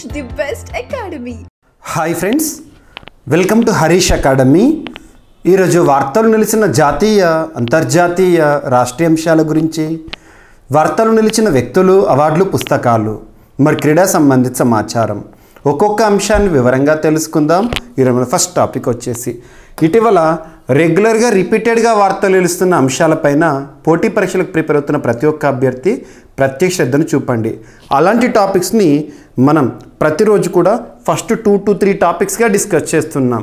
the best academy. Hi friends, welcome to Harish academy. ఈరోజు వార్తలు నిలిచిన జాతీయ అంతర్జాతీయ రాష్ట్రీయ అంశాల గురించి, వార్తలు నిలిచిన వ్యక్తులు, అవార్డులు, పుస్తకాలు, మరి క్రీడా సంబంధిత సమాచారం, ఒక్కొక్క అంశాన్ని వివరంగా తెలుసుకుందాం. ఈరోజు ఫస్ట్ టాపిక్ వచ్చేసి ఇటీవల రెగ్యులర్గా రిపీటెడ్గా వార్తలు నిలుస్తున్న అంశాలపైన పోటీ పరీక్షలకు ప్రిపేర్ అవుతున్న ప్రతి ఒక్క అభ్యర్థి ప్రత్యేక శ్రద్ధను చూపండి. అలాంటి టాపిక్స్ని మనం ప్రతిరోజు కూడా ఫస్ట్ 2 to 3 టాపిక్స్గా డిస్కస్ చేస్తున్నాం.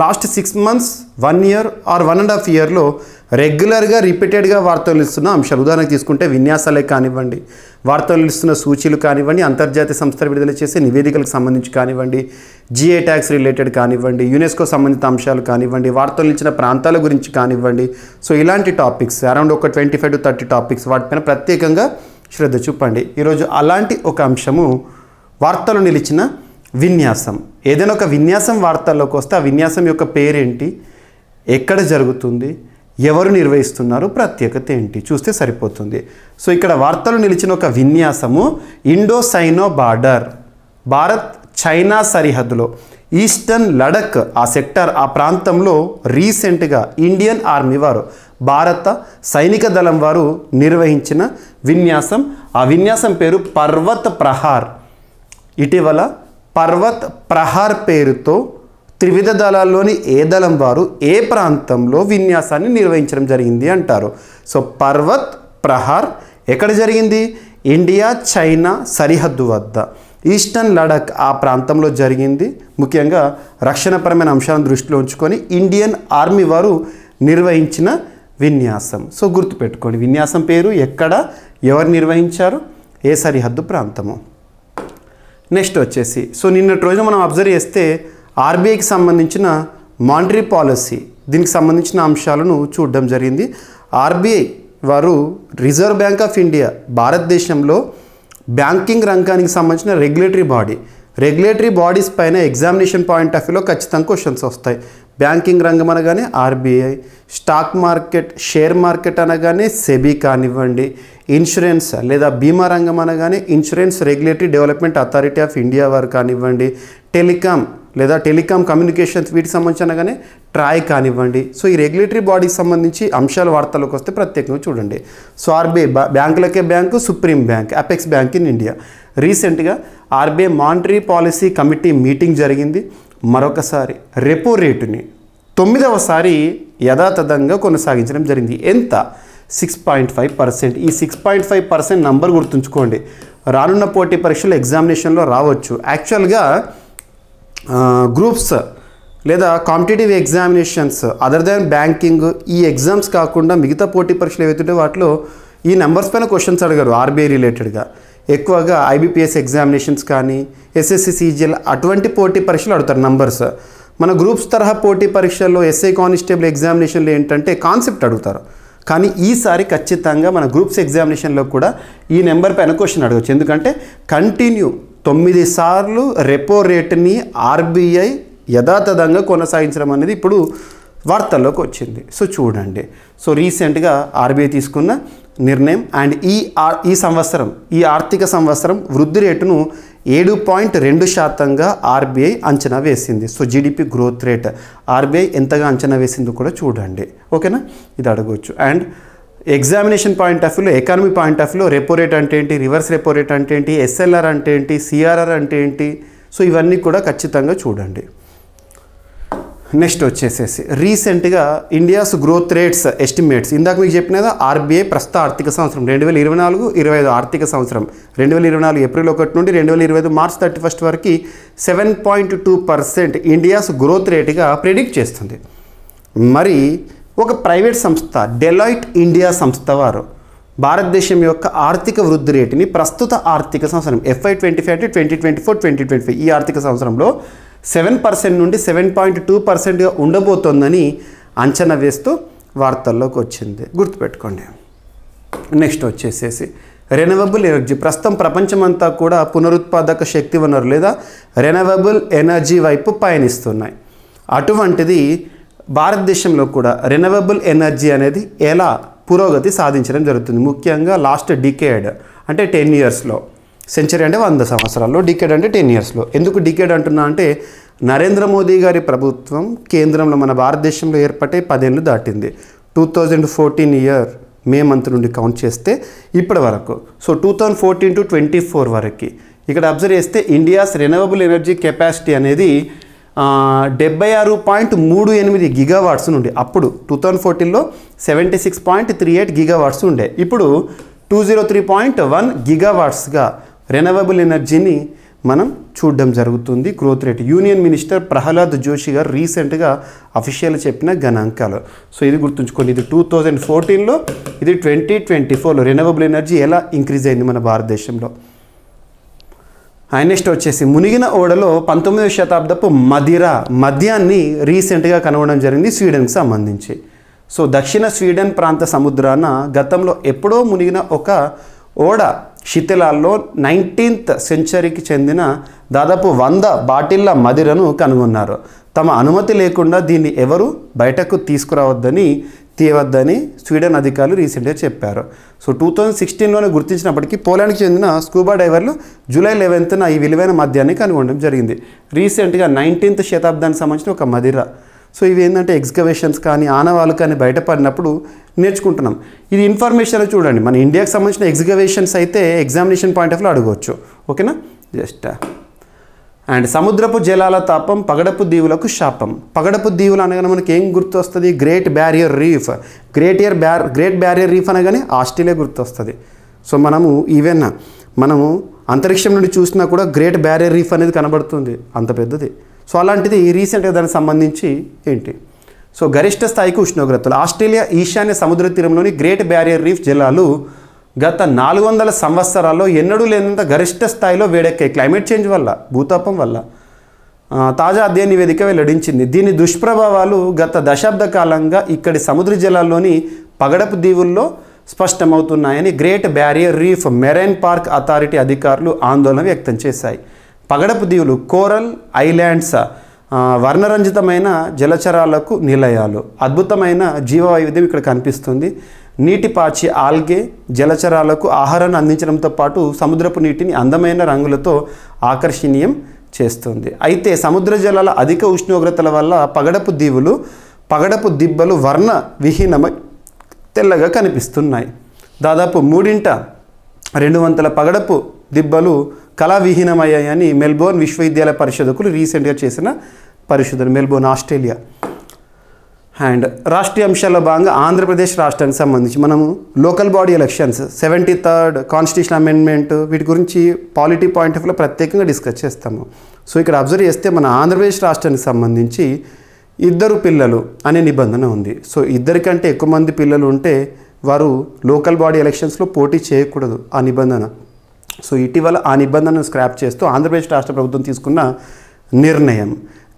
లాస్ట్ 6 months, 1 year ఆర్ 1.5 yearలో రెగ్యులర్గా రిపీటెడ్గా వార్తలు ఇస్తున్న అంశాలు. ఉదాహరణకు తీసుకుంటే విన్యాసాలే కానివ్వండి, వార్తలు ఇస్తున్న సూచీలు కానివ్వండి, అంతర్జాతీయ సంస్థలు విడుదల చేసే నివేదికలకు సంబంధించి కానివ్వండి, జిఏ ట్యాక్స్ రిలేటెడ్ కానివ్వండి, యునెస్కో సంబంధిత అంశాలు కానివ్వండి, వార్తలు ఇచ్చిన ప్రాంతాల గురించి కానివ్వండి. సో ఇలాంటి టాపిక్స్ అరౌండ్ ఒక 25 to 30 టాపిక్స్, వాటిపైన ప్రత్యేకంగా శ్రద్ధ చూపండి. ఈరోజు అలాంటి ఒక అంశము వార్తలు నిలిచిన విన్యాసం. ఏదైనా ఒక విన్యాసం వార్తల్లోకి వస్తే ఆ విన్యాసం యొక్క పేరేంటి, ఎక్కడ జరుగుతుంది, ఎవరు నిర్వహిస్తున్నారు, ప్రత్యేకత ఏంటి చూస్తే సరిపోతుంది. సో ఇక్కడ వార్తలు నిలిచిన ఒక విన్యాసము Indo Sino border, Bharat China సరిహద్దులో ఈస్టర్న్ లడక్ ఆ సెక్టర్, ఆ ప్రాంతంలో రీసెంట్గా ఇండియన్ ఆర్మీ వారు, భారత సైనిక దళం వారు నిర్వహించిన విన్యాసం. ఆ విన్యాసం పేరు పర్వత్ ప్రహార్. ఇటీవల పర్వత్ ప్రహార్ పేరుతో త్రివిధ దళాల్లోని ఏ దళం వారు ఏ ప్రాంతంలో విన్యాసాన్ని నిర్వహించడం జరిగింది అంటారు. సో పర్వత్ ప్రహార్ ఎక్కడ జరిగింది? ఇండియా చైనా సరిహద్దు వద్ద ఈస్టర్న్ లడక్ ఆ ప్రాంతంలో జరిగింది. ముఖ్యంగా రక్షణపరమైన అంశాలను దృష్టిలో ఉంచుకొని ఇండియన్ ఆర్మీ వారు నిర్వహించిన విన్యాసం. సో గుర్తుపెట్టుకోండి, విన్యాసం పేరు, ఎక్కడ, ఎవరు నిర్వహించారు, ఏ సరిహద్దు ప్రాంతము. నెక్స్ట్ వచ్చేసి సో నిన్నటి రోజున మనం అబ్జర్వ్ చేస్తే ఆర్బీఐకి సంబంధించిన మానిటరీ పాలసీ, దీనికి సంబంధించిన అంశాలను చూడడం జరిగింది. ఆర్బీఐ వారు రిజర్వ్ బ్యాంక్ ఆఫ్ ఇండియా భారతదేశంలో బ్యాంకింగ్ రంగానికి సంబంధించిన రెగ్యులేటరీ బాడీస్ పైన ఎగ్జామినేషన్ పాయింట్ ఆఫ్ వ్యూలో ఖచ్చితంగా క్వశ్చన్స్ వస్తాయి. బ్యాంకింగ్ రంగం అనగానే RBI, stock market, share market అనగానే సెబీ కానివ్వండి, ఇన్సూరెన్స్ లేదా బీమా రంగం అనగానే insurance regulatory development authority of India వారు కానివ్వండి, టెలికాం లేదా టెలికాం కమ్యూనికేషన్స్ వీటికి సంబంధించి అనగానే ట్రాయ్ కానివ్వండి. సో ఈ రెగ్యులేటరీ బాడీకి సంబంధించి అంశాల వార్తలకు వస్తే ప్రత్యేకంగా చూడండి. సో ఆర్బీఐ బ్యాంకులకే bank, supreme bank, apex bank in India. రీసెంట్గా RBI monetary policy committee meeting జరిగింది. మరొకసారి రెపో రేటుని 9వసారి యథాతథంగా కొనసాగించడం జరిగింది. ఎంత? 6.5%. ఈ 6.5% నంబర్ గుర్తుంచుకోండి, రానున్న పోటీ పరీక్షలు ఎగ్జామినేషన్లో రావచ్చు. యాక్చువల్గా గ్రూప్స్ లేదా competitive examinations other than banking, ఈ ఎగ్జామ్స్ కాకుండా మిగతా పోటీ పరీక్షలు ఏవైతుంటే వాటిలో ఈ నెంబర్స్ పైన క్వశ్చన్స్ అడిగారు ఆర్బీఐ రిలేటెడ్గా. ఎక్కువగా ఐబీపీఎస్ ఎగ్జామినేషన్స్ కానీ, ఎస్ఎస్సి సిజిఎల్ అటువంటి పోటీ పరీక్షలు అడుగుతారు నంబర్స్. మన గ్రూప్స్ తరహా పోటీ పరీక్షల్లో ఎస్ఐ కానిస్టేబుల్ ఎగ్జామినేషన్లు ఏంటంటే కాన్సెప్ట్ అడుగుతారు. కానీ ఈసారి ఖచ్చితంగా మన గ్రూప్స్ ఎగ్జామినేషన్లో కూడా ఈ నెంబర్ పైన క్వశ్చన్ అడగచ్చు. ఎందుకంటే కంటిన్యూ 9 సార్లు రెపో రేటుని ఆర్బీఐ యథాతథంగా కొనసాగించడం అనేది ఇప్పుడు వార్తల్లోకి వచ్చింది. సో చూడండి, సో రీసెంట్గా ఆర్బీఐ తీసుకున్న నిర్ణయం అండ్ ఈ సంవత్సరం, ఈ ఆర్థిక సంవత్సరం వృద్ధి రేటును 7.2% ఆర్బీఐ అంచనా వేసింది. So GDP growth rate RBI ఎంతగా అంచనా వేసిందో కూడా చూడండి. ఓకేనా, ఇది అడగవచ్చు. అండ్ ఎగ్జామినేషన్ పాయింట్ ఆఫ్ వ్యూలో, ఎకానమీ పాయింట్ ఆఫ్ వ్యూలో రెపో రేట్ అంటే ఏంటి, రివర్స్ రెపో రేట్ అంటే ఏంటి, ఎస్ఎల్ఆర్ అంటే ఏంటి, సిఆర్ఆర్ అంటే ఏంటి, సో ఇవన్నీ కూడా ఖచ్చితంగా చూడండి. నెక్స్ట్ వచ్చేసేసి రీసెంట్గా ఇండియాస్ గ్రోత్ రేట్స్ ఎస్టిమేట్స్, ఇందాక మీకు చెప్పిన కదా ఆర్బీఐ ప్రస్తుత ఆర్థిక సంవత్సరం 2024-25 ఆర్థిక సంవత్సరం 2024 ఏప్రిల్ 1 నుండి 2025 మార్చ్ 31 వరకు 7.2% ఇండియాస్ గ్రోత్ రేటుగా ప్రెడిక్ట్ చేస్తుంది. మరి ఒక ప్రైవేట్ సంస్థ డెలాయిట్ ఇండియా సంస్థ వారు భారతదేశం యొక్క ఆర్థిక వృద్ధి రేటుని ప్రస్తుత ఆర్థిక సంవత్సరం FY25 to 2024-2025 ఈ ఆర్థిక సంవత్సరంలో 7% నుండి 7.2%గా ఉండబోతోందని అంచనా వేస్తూ వార్తల్లోకి వచ్చింది. గుర్తుపెట్టుకోండి. నెక్స్ట్ వచ్చేసేసి రెన్యూవబుల్ ఎనర్జీ. ప్రస్తుతం ప్రపంచమంతా కూడా పునరుత్పాదక శక్తి వనరు లేదా రెన్యూవబుల్ ఎనర్జీ వైపు పయనిస్తున్నాయి. అటువంటిది భారతదేశంలో కూడా రెన్యూవబుల్ ఎనర్జీ అనేది ఎలా పురోగతి సాధించడం జరుగుతుంది. ముఖ్యంగా లాస్ట్ డికేడ్ అంటే 10 yearsలో సెంచరీ అంటే 100 సంవత్సరాల్లో, డికేడ్ అంటే 10 ఇయర్స్లో. ఎందుకు డికేడ్ అంటున్నా అంటే నరేంద్ర మోదీ గారి ప్రభుత్వం కేంద్రంలో మన భారతదేశంలో ఏర్పడే 10 ఏళ్ళు దాటింది. 2014 ఇయర్ మే మంత్ నుండి కౌంట్ చేస్తే ఇప్పటి వరకు. సో 2014 to 24 వరకు ఇక్కడ అబ్జర్వ్ చేస్తే ఇండియాస్ రెన్యూవబుల్ ఎనర్జీ కెపాసిటీ అనేది 76.38 గిగావాట్స్ నుండి అప్పుడు 2014లో 76.38 గిగావాట్స్ ఉండే. ఇప్పుడు 203.1 గిగావాట్స్గా రెన్యూవబుల్ ఎనర్జీని మనం చూడడం జరుగుతుంది. Growth rate union minister Prahlad Joshi గారు రీసెంట్గా అఫీషియల్ చెప్పిన గణాంకాలు. సో ఇది గుర్తుంచుకోండి, ఇది 2014లో, ఇది 2024లో రెన్యూవబుల్ ఎనర్జీ ఎలా ఇంక్రీజ్ అయింది మన భారతదేశంలో. నెక్స్ట్ వచ్చేసి మునిగిన ఓడలో 19వ శతాబ్దపు మద్యాన్ని రీసెంట్గా కనుగొనడం జరిగింది స్వీడన్కి సంబంధించి. సో దక్షిణ స్వీడన్ ప్రాంత సముద్రాన గతంలో ఎప్పుడో మునిగిన ఒక ఓడ శిథిలాల్లో 19th సెంచరీకి చెందిన దాదాపు 100 బాటిళ్ల మదిరను కనుగొన్నారు. తమ అనుమతి లేకుండా దీన్ని ఎవరు బయటకు తీయవద్దని స్వీడన్ అధికారులు రీసెంట్గా చెప్పారు. సో 2016లోనే గుర్తించినప్పటికీ పోలాండ్కి చెందిన స్కూబా డైవర్లు జూలై 11న ఈ విలువైన మద్యాన్ని కనుగొనడం జరిగింది. రీసెంట్గా 19th శతాబ్దానికి సంబంధించిన ఒక మదిర. సో ఇవి ఏంటంటే ఎక్స్కవేషన్స్ కానీ ఆనవాళ్ళు కానీ బయటపడినప్పుడు నేర్చుకుంటున్నాం. ఇది ఇన్ఫర్మేషన్ చూడండి, మన ఇండియాకి సంబంధించిన ఎక్స్కవేషన్స్ అయితే ఎగ్జామినేషన్ పాయింట్ ఆఫ్ వ్యూలో అడగవచ్చు. ఓకేనా, జస్ట్ అండ్ సముద్రపు జలాల తాపం పగడపు దీవులకు శాపం. పగడపు దీవులు అనగానే మనకి ఏం గుర్తు వస్తుంది? Great Barrier reef. Great Barrier reef అనగానే ఆస్ట్రేలియా గుర్తొస్తుంది. సో మనము అంతరిక్షం నుండి చూసినా కూడా గ్రేట్ బ్యారియర్ రీఫ్ అనేది కనబడుతుంది, అంత పెద్దది. సో అలాంటిది రీసెంట్గా దానికి సంబంధించి ఏంటి? సో గరిష్ట స్థాయికి ఉష్ణోగ్రతలు. ఆస్ట్రేలియా ఈశాన్య సముద్ర తీరంలోని గ్రేట్ బ్యారియర్ రీఫ్ జలాలు గత 400 సంవత్సరాల్లో ఎన్నడూ లేనంత గరిష్ట స్థాయిలో వేడెక్కాయి క్లైమేట్ చేంజ్ వల్ల, భూతాపం వల్ల. తాజా అధ్యయన నివేదిక వెల్లడించింది. దీని దుష్ప్రభావాలు గత దశాబ్ద కాలంగా ఇక్కడి సముద్ర జలాల్లోని పగడపు దీవుల్లో స్పష్టమవుతున్నాయని Great Barrier Reef Marine Park Authority అధికారులు ఆందోళన వ్యక్తం చేశాయి. పగడపు దీవులు కోరల్ ఐలాండ్స్ వర్ణరంజితమైన జలచరాలకు నిలయాలు, అద్భుతమైన జీవవైవిధ్యం ఇక్కడ కనిపిస్తుంది. నీటిపాచి ఆల్గే జలచరాలకు ఆహారాన్ని అందించడంతో పాటు సముద్రపు నీటిని అందమైన రంగులతో ఆకర్షణీయం చేస్తుంది. అయితే సముద్ర జలాల అధిక ఉష్ణోగ్రతల వల్ల పగడపు దిబ్బలు వర్ణ విహీనమై తెల్లగా కనిపిస్తున్నాయి. దాదాపు 200 పగడపు దిబ్బలు కళావిహీనమయ్యాయని మెల్బోర్న్ విశ్వవిద్యాలయ పరిశోధకులు రీసెంట్గా చేసిన పరిశోధన, మెల్బోర్న్, ఆస్ట్రేలియా. అండ్ రాష్ట్రీయ అంశాల్లో భాగంగా ఆంధ్రప్రదేశ్ రాష్ట్రానికి సంబంధించి మనము local body elections, 73rd constitution amendment, వీటి గురించి పాలిటీ పాయింట్ ఆఫ్ వ్యూలో ప్రత్యేకంగా డిస్కస్ చేస్తాము. సో ఇక్కడ అబ్జర్వ్ చేస్తే మన ఆంధ్రప్రదేశ్ రాష్ట్రానికి సంబంధించి 2 పిల్లలు అనే నిబంధన ఉంది. సో 2 కంటే ఎక్కువ మంది పిల్లలు ఉంటే వారు లోకల్ బాడీ ఎలక్షన్స్లో పోటీ చేయకూడదు, ఆ నిబంధన. సో ఇటీవల ఆ నిబంధనను స్క్రాప్ చేస్తూ ఆంధ్రప్రదేశ్ రాష్ట్ర ప్రభుత్వం తీసుకున్న నిర్ణయం.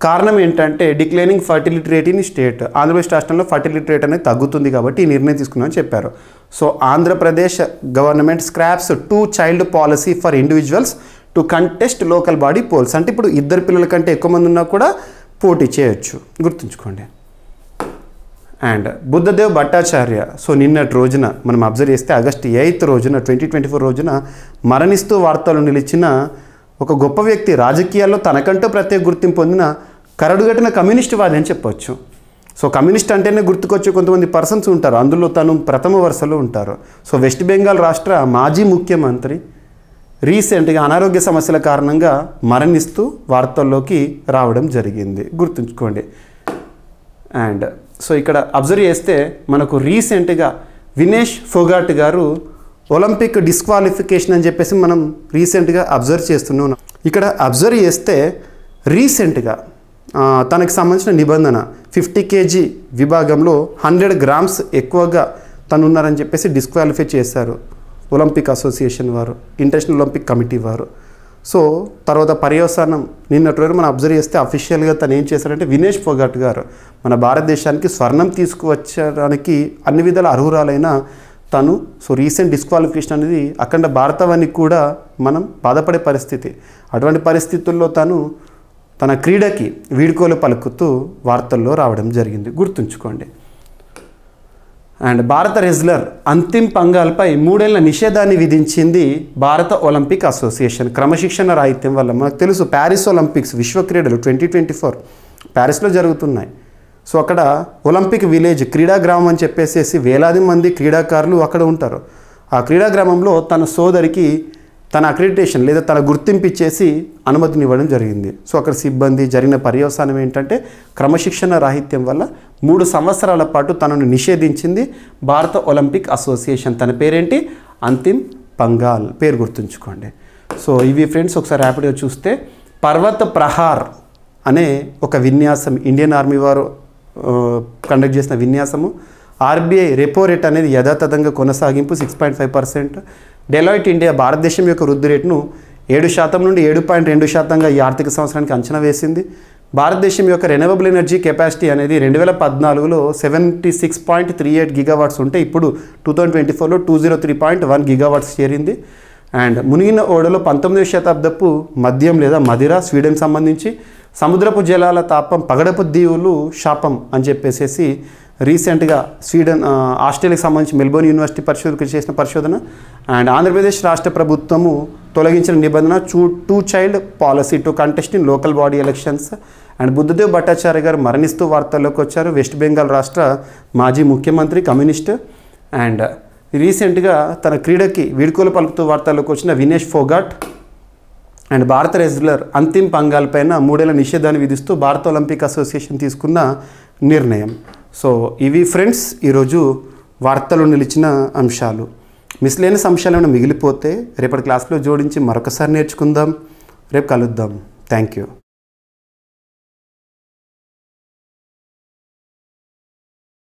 కారణం ఏంటంటే declining fertility rate in state. Andhra Pradesh రాష్ట్రంలో ఫర్టిలిటీ రేట్ అనేది తగ్గుతుంది కాబట్టి ఈ నిర్ణయం తీసుకున్నామని చెప్పారు. So Andhra Pradesh government scraps 2 child policy for individuals to contest local body polls. అంటే ఇప్పుడు 2 పిల్లల కంటే ఎక్కువ మంది ఉన్నా కూడా పోటీ చేయొచ్చు, గుర్తుంచుకోండి. అండ్ బుద్ధదేవ్ భట్టాచార్య, సో నిన్నటి రోజున మనం అబ్జర్వ్ చేస్తే ఆగస్టు 8 రోజున 2024 రోజున మరణిస్తూ వార్తలు నిలిచిన ఒక గొప్ప వ్యక్తి, రాజకీయాల్లో తనకంటూ ప్రత్యేక గుర్తింపు పొందిన కరడుగట్టిన కమ్యూనిస్ట్ వాది అని చెప్పొచ్చు. సో కమ్యూనిస్ట్ అంటేనే గుర్తుకొచ్చే కొంతమంది పర్సన్స్ ఉంటారు, అందులో తను ప్రథమ వరుసలో ఉంటారు. సో వెస్ట్ బెంగాల్ రాష్ట్ర మాజీ ముఖ్యమంత్రి రీసెంట్గా అనారోగ్య సమస్యల కారణంగా మరణిస్తూ వార్తల్లోకి రావడం జరిగింది, గుర్తుంచుకోండి. అండ్ సో ఇక్కడ అబ్జర్వ్ చేస్తే మనకు రీసెంట్గా వినేష్ ఫోగాట్ గారు ఒలింపిక్ డిస్క్వాలిఫికేషన్ అని చెప్పేసి మనం రీసెంట్గా అబ్జర్వ్ చేస్తున్నాం. ఇక్కడ అబ్జర్వ్ చేస్తే రీసెంట్గా తనకు సంబంధించిన నిబంధన 50 kg విభాగంలో 100 grams ఎక్కువగా తనున్నారని చెప్పేసి డిస్క్వాలిఫై చేశారు ఒలింపిక్ అసోసియేషన్ వారు, ఇంటర్నేషనల్ ఒలింపిక్ కమిటీ వారు. సో తర్వాత పర్యవసానం నిన్నటి రోజు మనం అబ్జర్వ్ చేస్తే అఫీషియల్గా తను ఏం చేశారంటే వినేష్ ఫోగాట్ గారు మన భారతదేశానికి స్వర్ణం తీసుకువచ్చడానికి అన్ని విధాల అర్హురాలైన తను. సో రీసెంట్ డిస్క్వాలిఫికేషన్ అనేది అఖండ భారతవానికి కూడా మనం బాధపడే పరిస్థితి. అటువంటి పరిస్థితుల్లో తను తన క్రీడకి వీడ్కోలు పలుకుతూ వార్తల్లో రావడం జరిగింది, గుర్తుంచుకోండి. అండ్ భారత రెజ్లర్ అంతిమ్ పంగాల్పై 3 ఏళ్ల నిషేధాన్ని విధించింది భారత ఒలింపిక్ అసోసియేషన్ క్రమశిక్షణ రాహిత్యం వల్ల. మనకు తెలుసు ప్యారిస్ ఒలింపిక్స్ విశ్వ క్రీడలు 2024 ప్యారిస్లో జరుగుతున్నాయి. సో అక్కడ ఒలింపిక్ విలేజ్ క్రీడా గ్రామం అని చెప్పేసి వేలాది మంది క్రీడాకారులు అక్కడ ఉంటారు. ఆ క్రీడా గ్రామంలో తన సోదరికి తన అక్రిడిటేషన్ లేదా తన గుర్తింపు ఇచ్చేసి అనుమతినివ్వడం జరిగింది. సో అక్కడ సిబ్బంది జరిగిన పర్యవసానం ఏంటంటే క్రమశిక్షణ రాహిత్యం వల్ల 3 సంవత్సరాల పాటు తనను నిషేధించింది భారత ఒలింపిక్ అసోసియేషన్. తన పేరేంటి? అంతిమ్ పంగాల్. పేరు గుర్తుంచుకోండి. సో ఇవి ఫ్రెండ్స్ ఒకసారి ర్యాపిడ్గా చూస్తే పర్వత ప్రహార్ అనే ఒక విన్యాసం ఇండియన్ ఆర్మీ వారు కండక్ట్ చేసిన విన్యాసము. ఆర్బీఐ రెపో రేట్ అనేది యథాతథంగా కొనసాగింపు 6.5%. డెలాయిట్ ఇండియా భారతదేశం యొక్క వృద్ధి రేటును 7% నుండి 7.2% ఈ ఆర్థిక సంవత్సరానికి అంచనా వేసింది. భారతదేశం యొక్క రెన్యూవబుల్ ఎనర్జీ కెపాసిటీ అనేది 2014లో 76.38 గిగావాట్స్ ఉంటే ఇప్పుడు 2024లో 203.1 గిగావాట్స్ చేరింది. అండ్ మునిగిన ఓడలో 19వ శతాబ్దపు మద్యం లేదా మదిర స్వీడన్ సంబంధించి సముద్రపు జలాల తాపం పగడపు దీవులు శాపం అని చెప్పేసి రీసెంట్గా ఆస్ట్రేలియాకి సంబంధించి మెల్బోర్న్ యూనివర్సిటీ పరిశోధకులు చేసిన పరిశోధన. అండ్ ఆంధ్రప్రదేశ్ రాష్ట్ర ప్రభుత్వము తొలగించిన నిబంధన 2 child policy to contest in local body elections. And Buddhadev Bhattacharya గారు మరణిస్తూ వార్తల్లోకి వచ్చారు. వెస్ట్ బెంగాల్ రాష్ట్ర మాజీ ముఖ్యమంత్రి కమ్యూనిస్ట్. అండ్ రీసెంట్గా తన క్రీడకి వీడ్కోలు పలుకుతూ వార్తల్లోకి వచ్చిన వినేష్ ఫోగాట్. అండ్ భారత రెజ్లర్ అంతిమ్ పంగాల్ పైన 3 ఏళ్ల నిషేధాన్ని విధిస్తూ భారత ఒలింపిక్ అసోసియేషన్ తీసుకున్న నిర్ణయం. సో ఇవి ఫ్రెండ్స్ ఈరోజు వార్తలు నిలిచిన అంశాలు. మిస్లేనియస్ అంశాలు ఏమైనా మిగిలిపోతే రేపటి క్లాస్లో జోడించి మరొకసారి నేర్చుకుందాం. రేపు కలుద్దాం. Thank you.